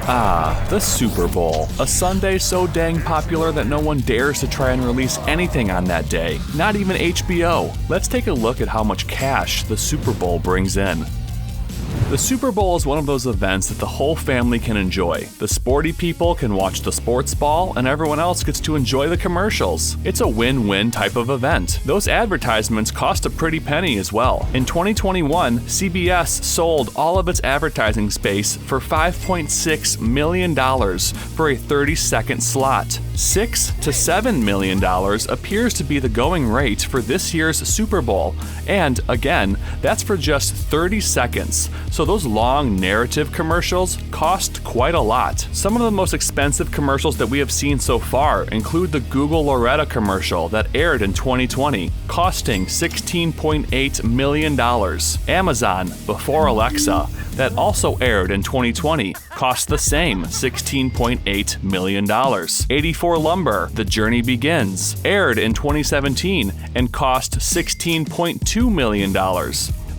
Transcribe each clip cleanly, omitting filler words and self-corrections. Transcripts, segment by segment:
Ah, the Super Bowl. A Sunday so dang popular that no one dares to try and release anything on that day, not even HBO. Let's take a look at how much cash the Super Bowl brings in. The Super Bowl is one of those events that the whole family can enjoy. The sporty people can watch the sports ball, and everyone else gets to enjoy the commercials. It's a win-win type of event. Those advertisements cost a pretty penny as well. In 2021, CBS sold all of its advertising space for $5.6 million for a 30-second slot. $6 to $7 million appears to be the going rate for this year's Super Bowl. And again, that's for just 30 seconds. So those long narrative commercials cost quite a lot. Some of the most expensive commercials that we have seen so far include the Google Loretta commercial that aired in 2020, costing $16.8 million. Amazon, before Alexa, that also aired in 2020, cost the same $16.8 million. 84 Lumber, The Journey Begins, aired in 2017 and cost $16.2 million.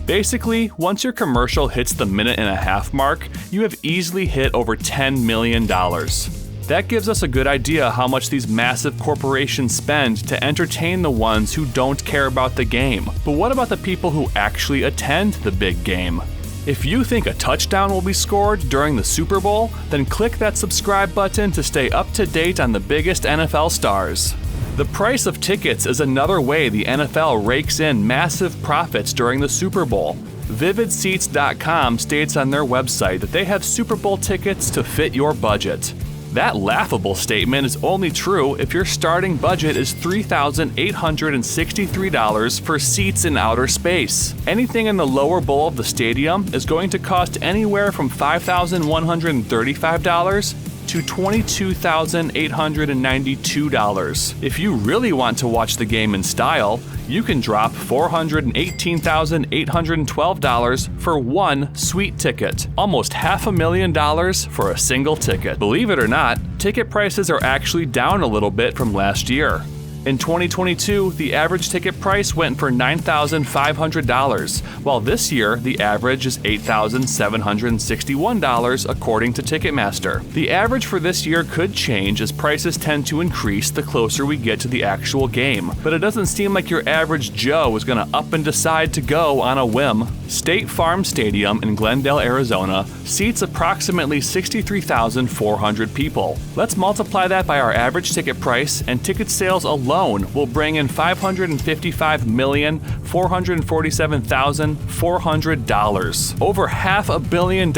Basically, once your commercial hits the minute-and-a-half mark, you have easily hit over $10 million. That gives us a good idea how much these massive corporations spend to entertain the ones who don't care about the game. But what about the people who actually attend the big game? If you think a touchdown will be scored during the Super Bowl, then click that subscribe button to stay up to date on the biggest NFL stars. The price of tickets is another way the NFL rakes in massive profits during the Super Bowl. VividSeats.com states on their website that they have Super Bowl tickets to fit your budget. That laughable statement is only true if your starting budget is $3,863 for seats in outer space. Anything in the lower bowl of the stadium is going to cost anywhere from $5,135 to $22,892. If you really want to watch the game in style, you can drop $418,812 for one suite ticket. Almost $500,000 for a single ticket. Believe it or not, ticket prices are actually down a little bit from last year. In 2022, the average ticket price went for $9,500, while this year the average is $8,761 according to Ticketmaster. The average for this year could change as prices tend to increase the closer we get to the actual game, but it doesn't seem like your average Joe is going to up and decide to go on a whim. State Farm Stadium in Glendale, Arizona seats approximately 63,400 people. Let's multiply that by our average ticket price, and ticket sales alone will bring in $555,447,400. Over $500 million,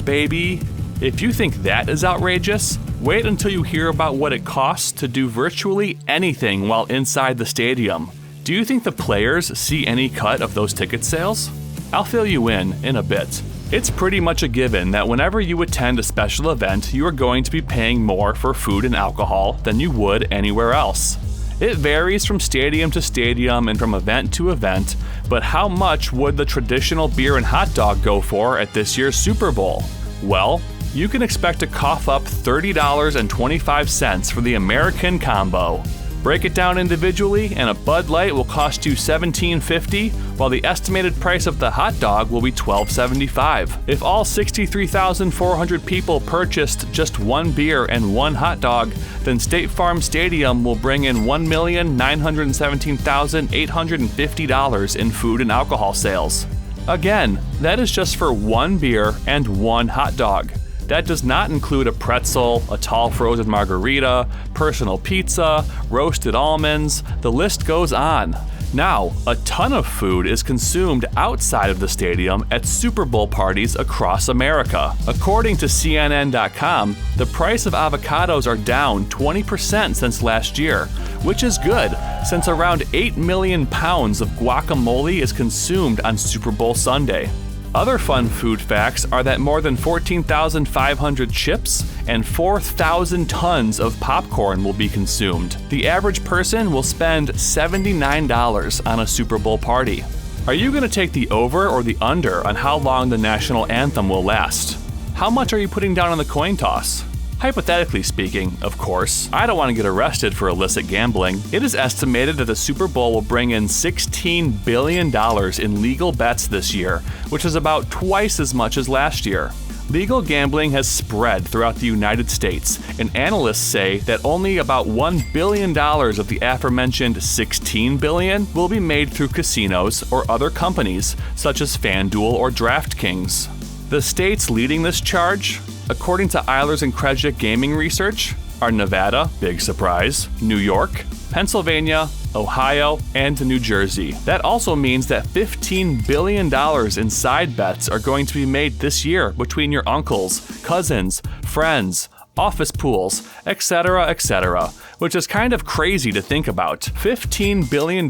baby! If you think that is outrageous, wait until you hear about what it costs to do virtually anything while inside the stadium. Do you think the players see any cut of those ticket sales? I'll fill you in a bit. It's pretty much a given that whenever you attend a special event, you are going to be paying more for food and alcohol than you would anywhere else. It varies from stadium to stadium and from event to event, but how much would the traditional beer and hot dog go for at this year's Super Bowl? Well, you can expect to cough up $30.25 for the American combo. Break it down individually, and a Bud Light will cost you $17.50, while the estimated price of the hot dog will be $12.75. If all 63,400 people purchased just one beer and one hot dog, then State Farm Stadium will bring in $1,917,850 in food and alcohol sales. Again, that is just for one beer and one hot dog. That does not include a pretzel, a tall frozen margarita, personal pizza, roasted almonds, the list goes on. Now, a ton of food is consumed outside of the stadium at Super Bowl parties across America. According to CNN.com, the price of avocados are down 20% since last year, which is good, since around 8 million pounds of guacamole is consumed on Super Bowl Sunday. Other fun food facts are that more than 14,500 chips and 4,000 tons of popcorn will be consumed. The average person will spend $79 on a Super Bowl party. Are you going to take the over or the under on how long the national anthem will last? How much are you putting down on the coin toss? Hypothetically speaking, of course, I don't want to get arrested for illicit gambling. It is estimated that the Super Bowl will bring in $16 billion in legal bets this year, which is about twice as much as last year. Legal gambling has spread throughout the United States, and analysts say that only about $1 billion of the aforementioned $16 billion will be made through casinos or other companies, such as FanDuel or DraftKings. The states leading this charge, according to Eilers & Krejcik Gaming Research, are Nevada, big surprise, New York, Pennsylvania, Ohio, and New Jersey. That also means that $15 billion in side bets are going to be made this year between your uncles, cousins, friends, office pools, etc., which is kind of crazy to think about. $15 billion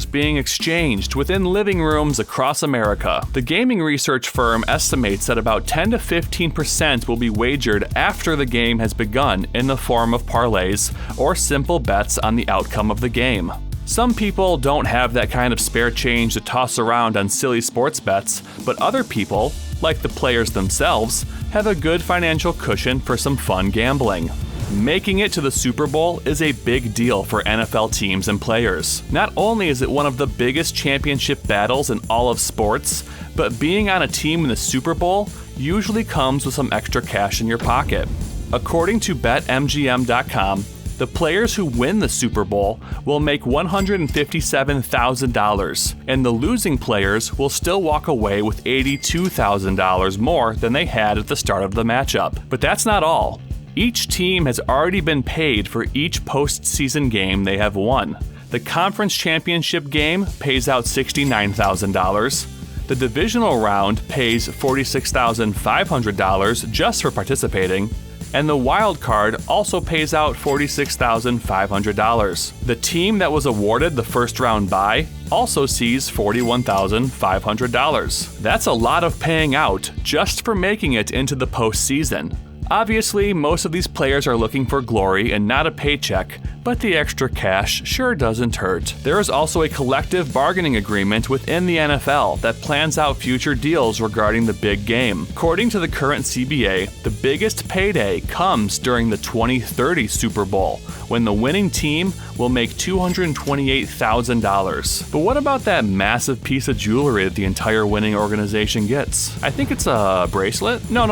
being exchanged within living rooms across America. The gaming research firm estimates that about 10 to 15% will be wagered after the game has begun in the form of parlays or simple bets on the outcome of the game. Some people don't have that kind of spare change to toss around on silly sports bets, but other people, like the players themselves, have a good financial cushion for some fun gambling. Making it to the Super Bowl is a big deal for NFL teams and players. Not only is it one of the biggest championship battles in all of sports, but being on a team in the Super Bowl usually comes with some extra cash in your pocket. According to BetMGM.com, the players who win the Super Bowl will make $157,000, and the losing players will still walk away with $82,000 more than they had at the start of the matchup. But that's not all. Each team has already been paid for each postseason game they have won. The conference championship game pays out $69,000. The divisional round pays $46,500 just for participating. And the wild card also pays out $46,500. The team that was awarded the first round bye also sees $41,500. That's a lot of paying out just for making it into the postseason. Obviously, most of these players are looking for glory and not a paycheck, but the extra cash sure doesn't hurt. There is also a collective bargaining agreement within the NFL that plans out future deals regarding the big game. According to the current CBA, the biggest payday comes during the 2030 Super Bowl, when the winning team will make $228,000. But what about that massive piece of jewelry that the entire winning organization gets? I think it's a bracelet? No.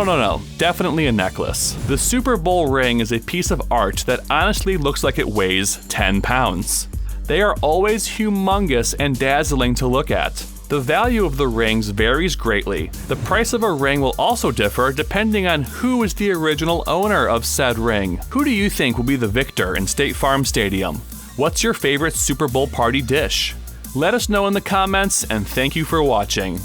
Definitely a necklace. The Super Bowl ring is a piece of art that honestly looks like it weighs 10 pounds. They are always humongous and dazzling to look at. The value of the rings varies greatly. The price of a ring will also differ depending on who is the original owner of said ring. Who do you think will be the victor in State Farm Stadium? What's your favorite Super Bowl party dish? Let us know in the comments, and thank you for watching.